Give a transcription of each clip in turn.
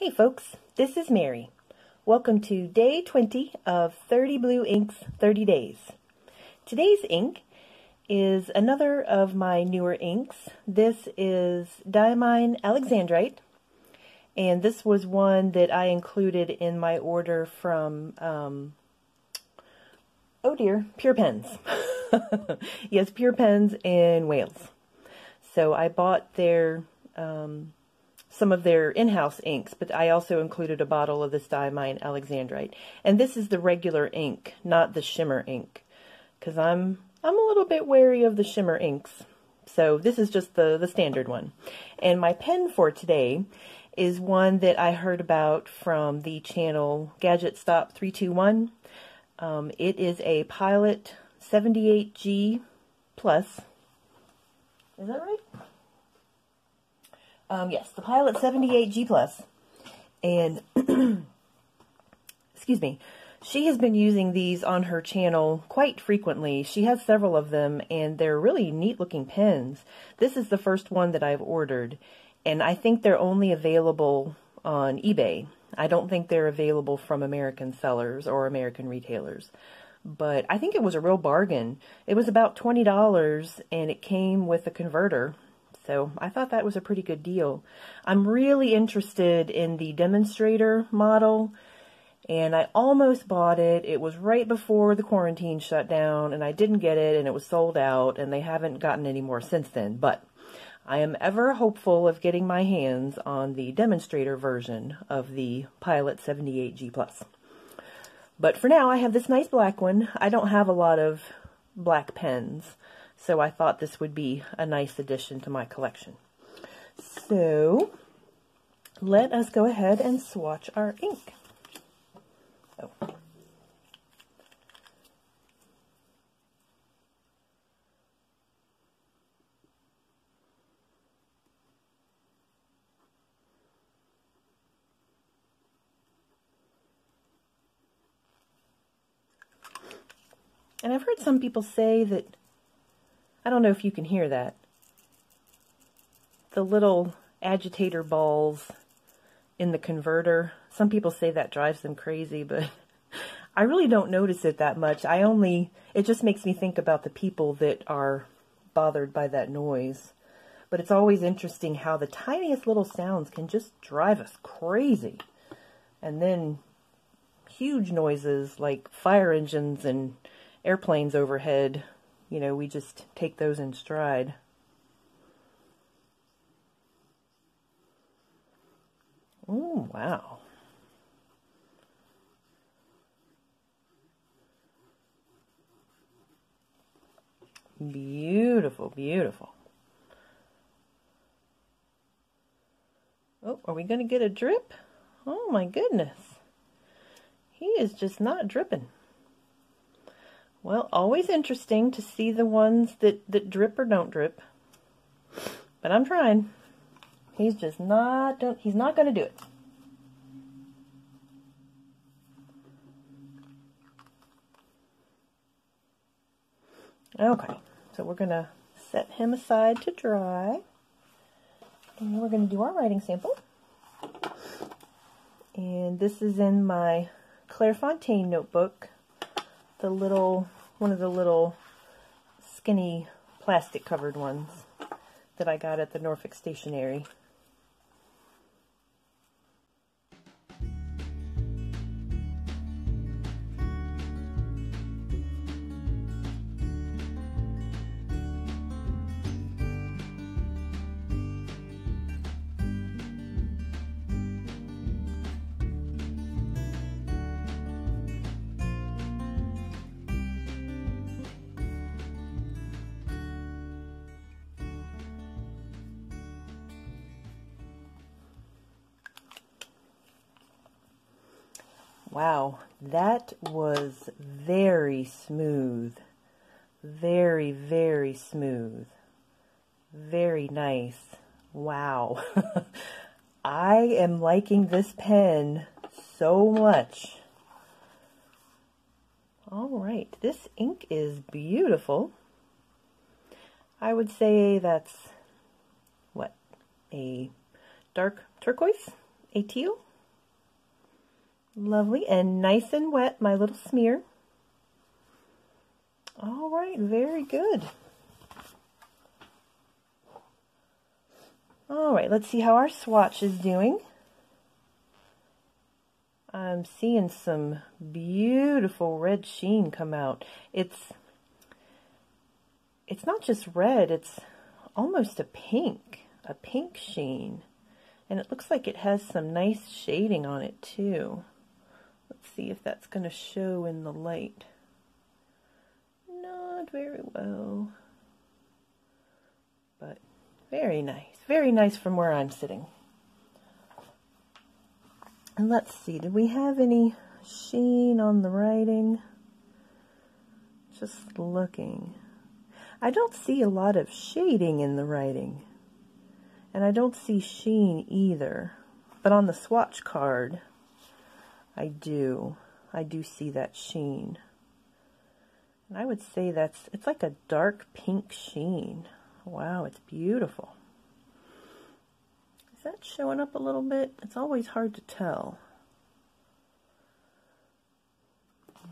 Hey folks, this is Mary. Welcome to day 20 of 30 Blue Ink's 30 Days. Today's ink is another of my newer inks. This is Diamine Alexandrite, and this was one that I included in my order from, Pure Pens. Yes, Pure Pens in Wales. So I bought their some of their in-house inks, but I also included a bottle of this Diamine Alexandrite. And this is the regular ink, not the shimmer ink, because I'm a little bit wary of the shimmer inks. So this is just the standard one. And my pen for today is one that I heard about from the channel Gadget Stop 321. It is a Pilot 78G Plus. Is that right? Yes, the Pilot 78G Plus, and excuse me, she has been using these on her channel quite frequently. She has several of them, and they're really neat looking pens. This is the first one that I've ordered, and I think they're only available on eBay. I don't think they're available from American sellers or American retailers, but I think it was a real bargain. It was about $20, and it came with a converter. So I thought that was a pretty good deal. I'm really interested in the demonstrator model, and I almost bought it. It was right before the quarantine shut down, and I didn't get it, and it was sold out, and they haven't gotten any more since then. But I am ever hopeful of getting my hands on the demonstrator version of the Pilot 78G Plus. But for now, I have this nice black one. I don't have a lot of black pens, so I thought this would be a nice addition to my collection. So let us go ahead and swatch our ink. Oh. And I've heard some people say that, I don't know if you can hear that, the little agitator balls in the converter. Some people say that drives them crazy, but I really don't notice it that much. It just makes me think about the people that are bothered by that noise. But it's always interesting how the tiniest little sounds can just drive us crazy. And then huge noises like fire engines and airplanes overhead, you know, we just take those in stride. Oh, wow. Beautiful, beautiful. Oh, are we going to get a drip? Oh my goodness. He is just not dripping. Well, always interesting to see the ones that drip or don't drip. But I'm trying. He's just not, he's not going to do it. Okay, so we're going to set him aside to dry. And then we're going to do our writing sample. And this is in my Clairefontaine notebook. One of the little skinny plastic covered ones that I got at the Norfolk Stationery. Wow, that was very smooth. Very, very smooth. Very nice. Wow. I am liking this pen so much. All right, this ink is beautiful. I would say that's, what, a dark turquoise? A teal? Lovely and nice and wet, my little smear. All right, very good. All right, let's see how our swatch is doing. I'm seeing some beautiful red sheen come out. It's not just red, it's almost a pink sheen. And it looks like it has some nice shading on it too. Let's see if that's going to show in the light. Not very well, but very nice from where I'm sitting. And let's see, did we have any sheen on the writing? Just looking. I don't see a lot of shading in the writing, and I don't see sheen either, but on the swatch card, I do see that sheen. And I would say it's like a dark pink sheen. Wow, it's beautiful. Is that showing up a little bit? It's always hard to tell.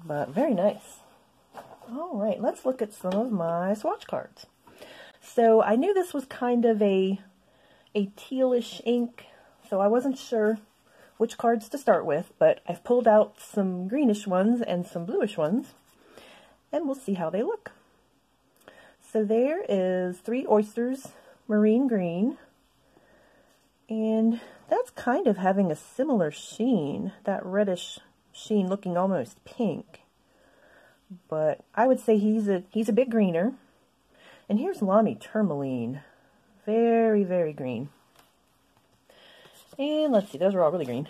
But very nice. All right, let's look at some of my swatch cards. So I knew this was kind of a tealish ink, so I wasn't sure which cards to start with, but I've pulled out some greenish ones and some bluish ones, and we'll see how they look. So there is 3 Oysters Marine Green, and that's kind of having a similar sheen, that reddish sheen looking almost pink. But I would say he's a bit greener. And here's Lamy Tourmaline. Very, very green. And let's see, those are all really green.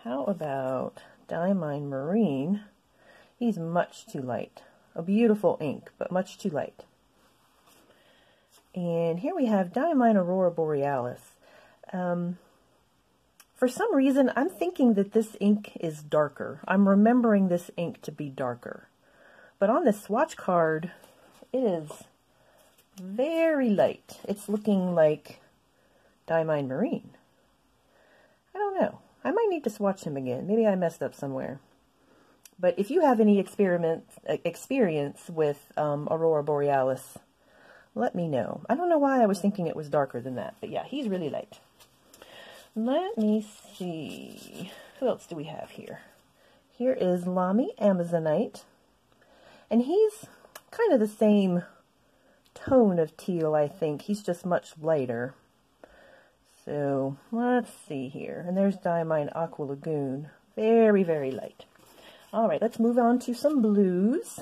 How about Diamine Marine? He's much too light. A beautiful ink, but much too light. And here we have Diamine Aurora Borealis. For some reason, I'm thinking that this ink is darker. I'm remembering this ink to be darker. But on this swatch card, it is very light. It's looking like Diamine Marine. I don't know. I might need to swatch him again. Maybe I messed up somewhere. But if you have any experience with Aurora Borealis, let me know. I don't know why I was thinking it was darker than that. But yeah, he's really light. Let me see. Who else do we have here? Here is Lamy Amazonite. And he's kind of the same tone of teal, I think. He's just much lighter. So, let's see here. And there's Diamine Aqua Lagoon. Very, very light. Alright, let's move on to some blues.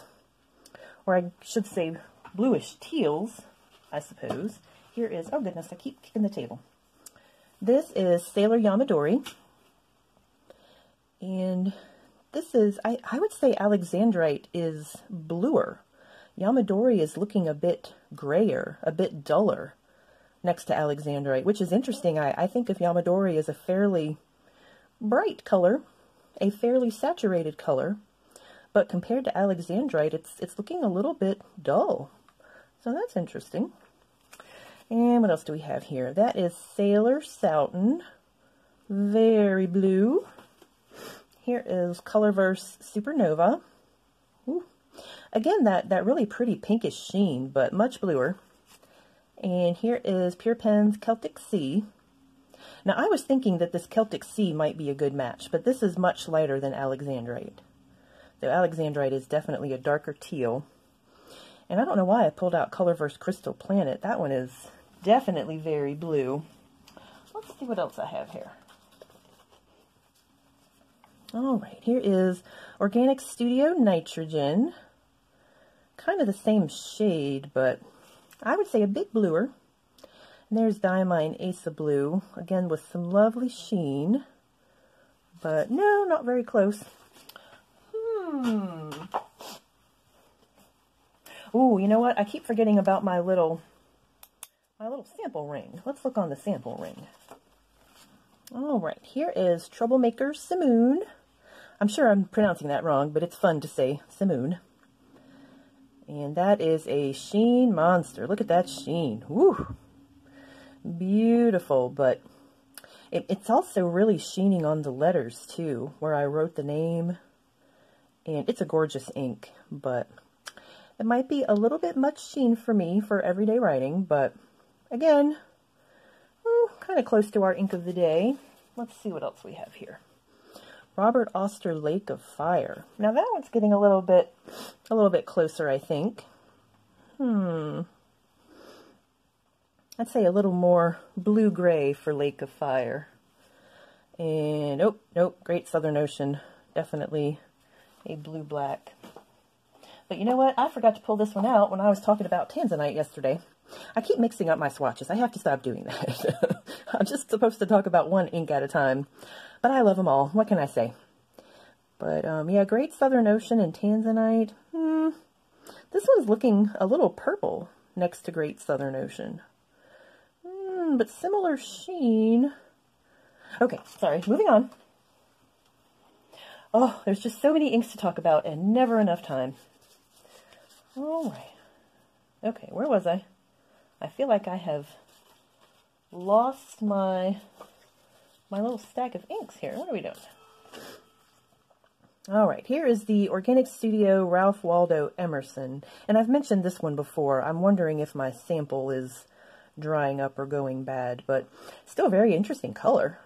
Or I should say bluish teals, I suppose. Here is, oh goodness, I keep kicking the table. This is Sailor Yamadori, and this is, I would say Alexandrite is bluer. Yamadori is looking a bit grayer, a bit duller next to Alexandrite, which is interesting. I think of Yamadori as a fairly bright color, a fairly saturated color, but compared to Alexandrite, it's looking a little bit dull. So that's interesting. And what else do we have here? That is Sailor Soughton, very blue. Here is Colorverse Supernova. Ooh. Again, that really pretty pinkish sheen, but much bluer. And here is Pure Pen's Celtic Sea. Now, I was thinking that this Celtic Sea might be a good match, but this is much lighter than Alexandrite. So Alexandrite is definitely a darker teal. And I don't know why I pulled out Colorverse Crystal Planet. That one is definitely very blue. Let's see what else I have here. Alright, here is Organic Studio Nitrogen. Kind of the same shade, but I would say a bit bluer. And there's Diamine Asa Blue, again with some lovely sheen. But no, not very close. Ooh, you know what? I keep forgetting about my little sample ring. Let's look on the sample ring. All right, here is Troublemaker Simoon. I'm sure I'm pronouncing that wrong, but it's fun to say Simoon. And that is a sheen monster. Look at that sheen. Woo! Beautiful, but It's also really sheening on the letters too, where I wrote the name. And it's a gorgeous ink, but it might be a little bit much sheen for me for everyday writing, but again, kind of close to our ink of the day. Let's see what else we have here. Robert Oster Lake of Fire. Now that one's getting a little bit closer, I think. I'd say a little more blue-gray for Lake of Fire. And, nope, Great Southern Ocean. Definitely a blue-black. But you know what? I forgot to pull this one out when I was talking about tanzanite yesterday. I keep mixing up my swatches. I have to stop doing that. I'm just supposed to talk about one ink at a time. But I love them all. What can I say? But, yeah, Great Southern Ocean and tanzanite. This one's looking a little purple next to Great Southern Ocean. But similar sheen. Okay, sorry. Moving on. Oh, there's just so many inks to talk about and never enough time. All right. Okay, where was I? I feel like I have lost my little stack of inks here. What are we doing? All right, here is the Organic Studio Ralph Waldo Emerson. And I've mentioned this one before. I'm wondering if my sample is drying up or going bad, but still a very interesting color.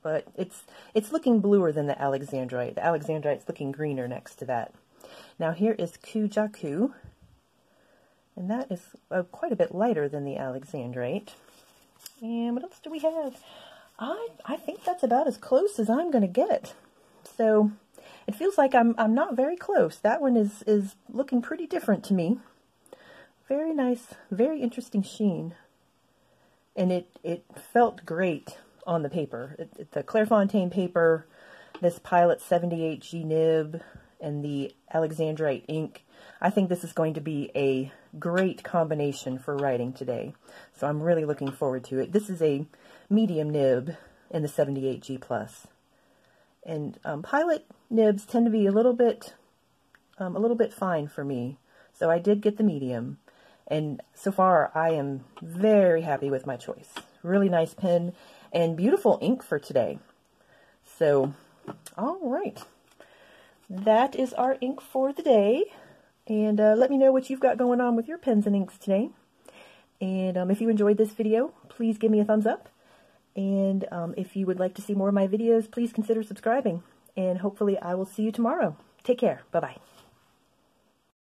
But it's looking bluer than the Alexandrite. The Alexandrite's looking greener next to that. Now here is Kujaku, and that is quite a bit lighter than the Alexandrite. And what else do we have? I think that's about as close as I'm going to get. So it feels like I'm not very close. That one is looking pretty different to me. Very nice, very interesting sheen. And it felt great on the paper. The Clairefontaine paper, this Pilot 78G nib, and the Alexandrite ink. I think this is going to be a great combination for writing today. So I'm really looking forward to it. This is a medium nib in the 78G Plus. And Pilot nibs tend to be a little bit fine for me. So I did get the medium. And so far, I am very happy with my choice. Really nice pen and beautiful ink for today. So, all right. That is our ink for the day. And let me know what you've got going on with your pens and inks today. And if you enjoyed this video, please give me a thumbs up. And if you would like to see more of my videos, please consider subscribing. And hopefully I will see you tomorrow. Take care. Bye-bye.